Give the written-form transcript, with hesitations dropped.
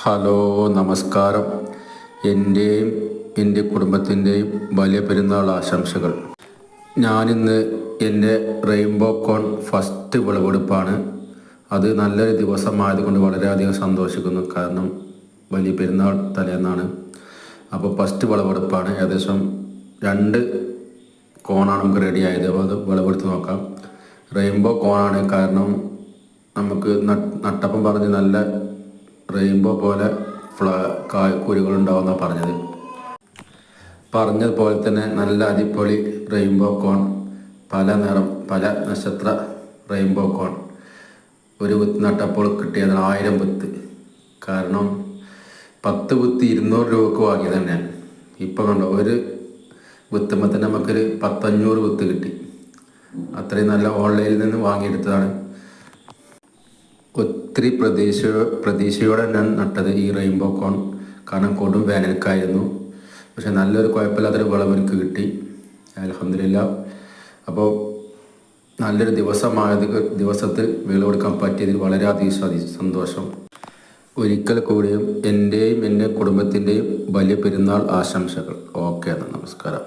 Hello, നമസ്കാരം. എൻ്റെയും എൻ്റെ കുടുംബത്തിൻ്റെയും വലിയ പെരുന്നാൾ ആശംസകൾ. ഞാനിന്ന് എൻ്റെ റെയിൻബോ കോൺ ഫസ്റ്റ് വിളവെടുപ്പാണ്. അത് നല്ലൊരു ദിവസമായതുകൊണ്ട് വളരെയധികം സന്തോഷിക്കുന്നു. കാരണം വലിയ പെരുന്നാൾ തലേന്നാണ്. അപ്പോൾ ഫസ്റ്റ് വിളവെടുപ്പാണ്. ഏകദേശം 2 കോണാണ് നമുക്ക് റെഡി ആയത്. അപ്പോൾ അത് വിളവെടുത്ത് നോക്കാം. റെയിൻബോ കോണാണ്. കാരണം നമുക്ക് നട്ടപ്പം പറഞ്ഞ് നല്ല റെയിൻബോ പോലെ കുരുകളുണ്ടാവുമെന്നാണ് പറഞ്ഞതുപോലെ തന്നെ നല്ല അടിപൊളി റെയിൻബോ കോൺ, പല നിറം, പല നക്ഷത്ര റെയിൻബോ കോൺ. ഒരു വിത്ത് നട്ടപ്പോൾ കിട്ടിയത് 1000 വിത്ത്. കാരണം 10 വിത്ത് 200 രൂപക്ക് വാങ്ങിയത് തന്നെയാണ്. ഇപ്പം കണ്ടോ, ഒരു വിത്തുമ്പോൾ തന്നെ നമുക്കൊരു 500 വിത്ത് കിട്ടി. അത്രയും നല്ല ഓൺലൈനിൽ നിന്ന് വാങ്ങിയെടുത്തതാണ്. ഒത്തിരി പ്രതീക്ഷയോടെ ഞാൻ നട്ടത് ഈ റെയിൻബോ കോൺ. കാരണം കൊടും വേനൽക്കായിരുന്നു. പക്ഷെ നല്ലൊരു കുഴപ്പമില്ലാത്തൊരു വിളവ് എനിക്ക് കിട്ടി, അൽഹംദുലില്ലാ. അപ്പോൾ നല്ലൊരു ദിവസത്തിൽ വിളവെടുക്കാൻ പറ്റിയതിൽ വളരെയധികം സന്തോഷം. ഒരിക്കൽ കൂടിയും എൻ്റെയും എൻ്റെ കുടുംബത്തിൻ്റെയും വലിയ പെരുന്നാൾ ആശംസകൾ. ഓക്കെ, നമസ്കാരം.